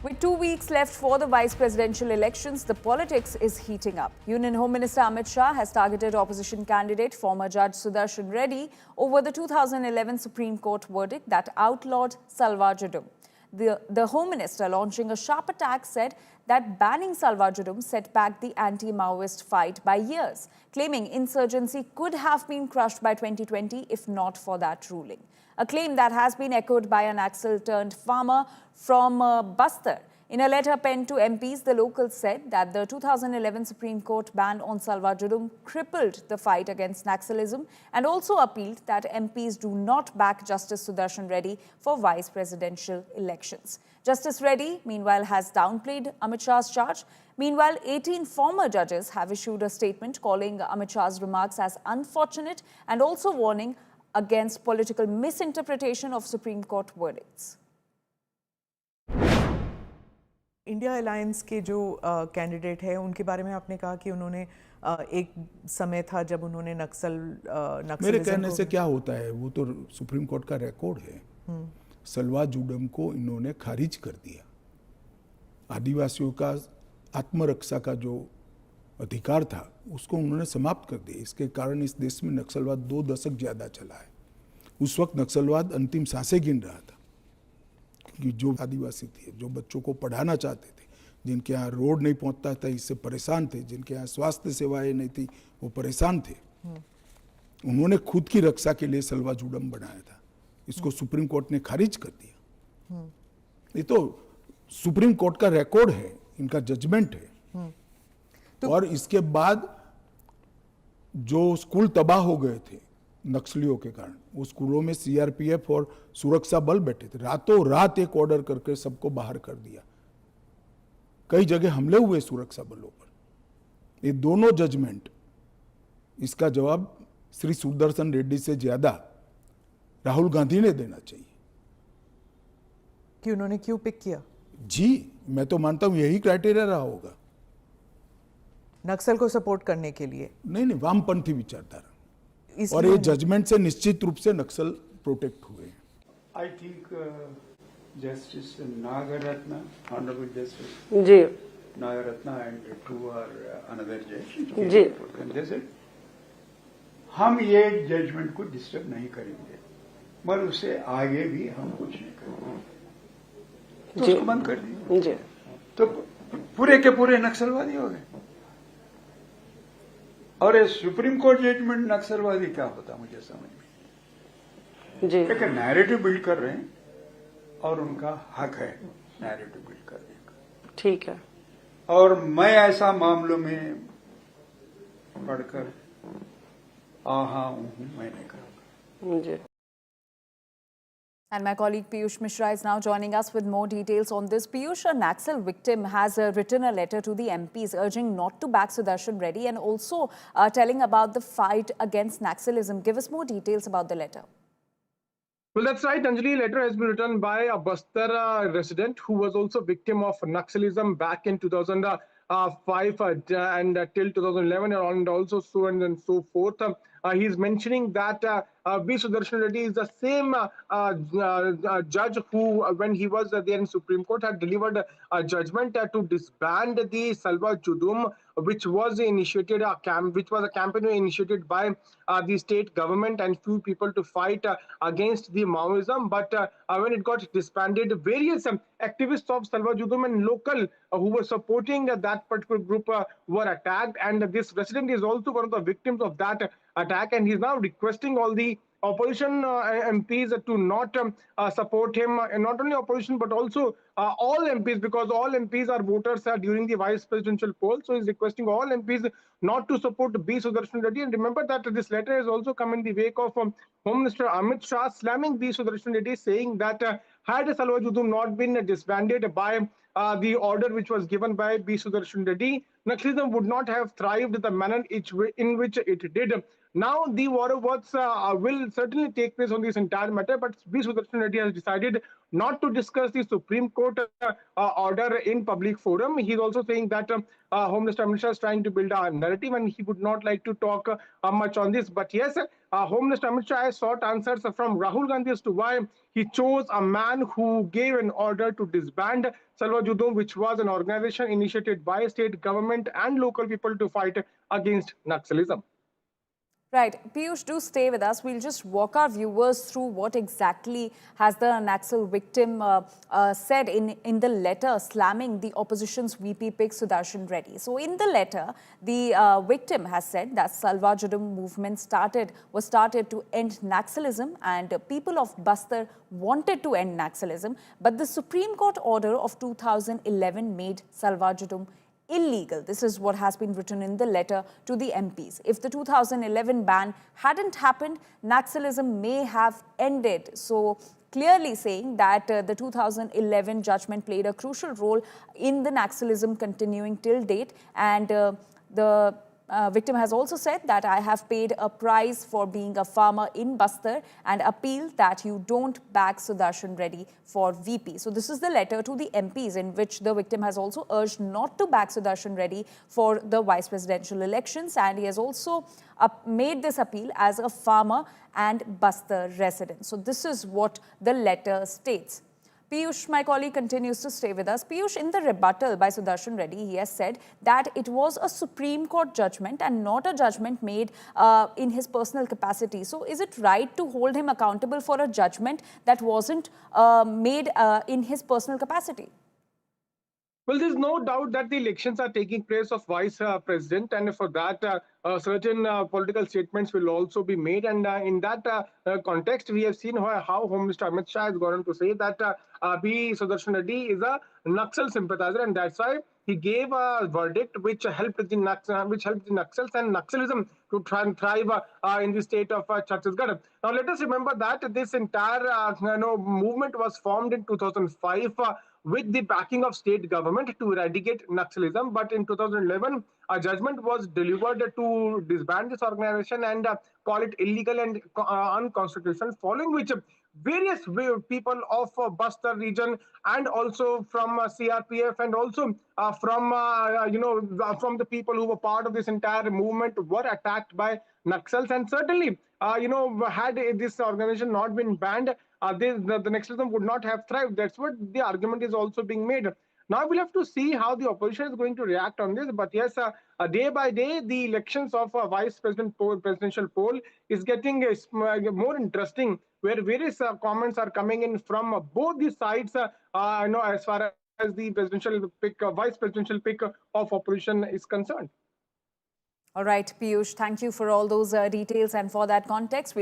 With 2 weeks left for the vice presidential elections, the politics is heating up. Union Home Minister Amit Shah has targeted opposition candidate, former Judge Sudershan Reddy, over the 2011 Supreme Court verdict that outlawed Salwa Judum. The Home Minister, launching a sharp attack, said that banning Salwa Judum set back the anti-Maoist fight by years, claiming insurgency could have been crushed by 2020 if not for that ruling. A claim that has been echoed by a Naxal-turned-farmer from Bastar. In a letter penned to MPs, the locals said that the 2011 Supreme Court ban on Salwa Judum crippled the fight against Naxalism and also appealed that MPs do not back Justice Sudershan Reddy for vice presidential elections. Justice Reddy, meanwhile, has downplayed Amit Shah's charge. Meanwhile, 18 former judges have issued a statement calling Amit Shah's remarks as unfortunate and also warning against political misinterpretation of Supreme Court verdicts. India alliance के जो candidate है उनके बारे में आपने कहा कि उन्होंने एक समय था जब उन्होंने नक्सल मेरे कहने से क्या होता है, वो तो सुप्रीम कोर्ट का रिकॉर्ड है। सलवा जुडम को इन्होंने खारिज कर दिया। आदिवासियों का आत्मरक्षा का जो अधिकार था उसको उन्होंने समाप्त कर दिया। इसके कारण इस देश में नक्सलवाद 2 दशक ज़्यादा चला है। उस वक्त नक्सलवाद अंतिम सांसें गिन रहा था, क्योंकि जो आदिवासी थे, जो बच्चों को पढ़ाना चाहते थे, जिनके यहाँ रोड नहीं पहुँचता था, इससे परेशान थे, जिनके यहाँ स्वास्थ्य सेवाएं नहीं थी, वो परेशान थे। उन्होंने खुद की रक्षा के लिए सलवा जुडम बनाया था। इसको सुप्रीम कोर्ट ने खारिज कर दिया। ये तो सुप्रीम कोर्ट का रिकॉर्ड है, इनका जजमेंट है। और इसके बाद जो स्कूल तबाह हो गए थे नक्सलियों के कारण, वो स्कूलों में सीआरपीएफ और सुरक्षा बल बैठे थे। रातों रात एक ऑर्डर करके सबको बाहर कर दिया। कई जगह हमले हुए सुरक्षा बलों पर। ये दोनों जजमेंट, इसका जवाब श्री सुदर्शन रेड्डी से ज्यादा राहुल गांधी ने देना चाहिए कि उन्होंने क्यों पिक किया। जी, मैं तो मानता हूं यही क्राइटेरिया रहा होगा नक्सल को सपोर्ट करने के लिए। नहीं, वामपंथी विचारधारा। और ये जजमेंट से निश्चित रूप से नक्सल प्रोटेक्ट हुए हैं। I think justice Nagarathna, honourable justice ji Nagarathna and 2 another जज जी हम ये जजमेंट को डिस्टर्ब नहीं करेंगे, मगर उससे आगे भी हम कुछ नहीं करेंगे, तो उसको बंद कर दिए जी, तो पूरे के पूरे नक्सलवादी हो गए। और ये सुप्रीम कोर्ट जजमेंट नक्सलवादी क्या होता मुझे समझ में जी। एक नैरेटिव बिल्ड कर रहे हैं और उनका हक है नैरेटिव बिल्ड करने का। ठीक है। और मैं ऐसा मामलों में पढ़कर हाँ मैं नहीं करूंगा जी। And my colleague Piyush Mishra is now joining us with more details on this. Piyush, a Naxal victim has written a letter to the MPs urging not to back Sudershan Reddy and also telling about the fight against Naxalism. Give us more details about the letter. Well, that's right, Anjali. Letter has been written by a Bastar resident who was also victim of Naxalism back in 2005 and till 2011 and also so on and so forth. He's mentioning that B. Sudershan Reddy is the same judge who, when he was there in Supreme Court, had delivered a judgment to disband the Salwa Judum, which was initiated which was a campaign initiated by the state government and few people to fight against the Maoism. But when it got disbanded, various activists of Salwa Judum and local who were supporting that particular group were attacked, and this resident is also one of the victims of that attack, and he's now requesting all the opposition MPs to not support him, and not only opposition but also all MPs, because all MPs are voters during the vice presidential poll. So he's requesting all MPs not to support B. Sudershan Reddy. And remember that this letter has also come in the wake of Home Minister Amit Shah slamming B. Sudershan Reddy, saying that had Salwa Judum not been disbanded by the order which was given by B. Sudershan Reddy, Naxalism would not have thrived the manner in which it did Now, the war of words will certainly take place on this entire matter, but B. Sudershan Reddy has decided not to discuss the Supreme Court order in public forum. He's also saying that Home Minister Amit Shah is trying to build a narrative and he would not like to talk much on this. But yes, Home Minister Amit Shah has sought answers from Rahul Gandhi as to why he chose a man who gave an order to disband Salwa Judum, which was an organization initiated by state government and local people to fight against Naxalism. Right. Piyush, do stay with us. We'll just walk our viewers through what exactly has the Naxal victim said in the letter slamming the opposition's VP pick Sudershan Reddy. So in the letter, the victim has said that Salwa Judum movement was started to end Naxalism, and people of Bastar wanted to end Naxalism, but the Supreme Court order of 2011 made Salwa Judum illegal. This is what has been written in the letter to the MPs. If the 2011 ban hadn't happened, Naxalism may have ended. So clearly saying that the 2011 judgment played a crucial role in the Naxalism continuing till date, and the victim has also said that I have paid a price for being a farmer in Bastar and appeal that you don't back Sudershan Reddy for VP. So this is the letter to the MPs in which the victim has also urged not to back Sudershan Reddy for the vice presidential elections, and he has also made this appeal as a farmer and Bastar resident. So this is what the letter states. Piyush, my colleague, continues to stay with us. Piyush, in the rebuttal by Sudershan Reddy, he has said that it was a Supreme Court judgment and not a judgment made in his personal capacity. So is it right to hold him accountable for a judgment that wasn't made in his personal capacity? Well, there's no doubt that the elections are taking place of vice president, and for that, certain political statements will also be made. And in that context, we have seen how Home Minister Amit Shah has gone on to say that B. Sudershan Reddy is a Naxal sympathizer, and that's why he gave a verdict which helped the Naxals and Naxalism to try and thrive in the state of Chhattisgarh. Now, let us remember that this entire movement was formed in 2005 with the backing of state government to eradicate Naxalism. But in 2011, a judgment was delivered to disband this organization and call it illegal and unconstitutional, following which various people of Bastar region and also from CRPF and also from the people who were part of this entire movement were attacked by Naxals. And certainly, had this organization not been banned, the Naxalism would not have thrived. That's what the argument is also being made. Now we'll have to see how the opposition is going to react on this. But yes, day by day, the elections of a vice presidential poll is getting more interesting, where various comments are coming in from both the sides, as far as the presidential pick, vice presidential pick of opposition is concerned. All right, Piyush, thank you for all those details and for that context.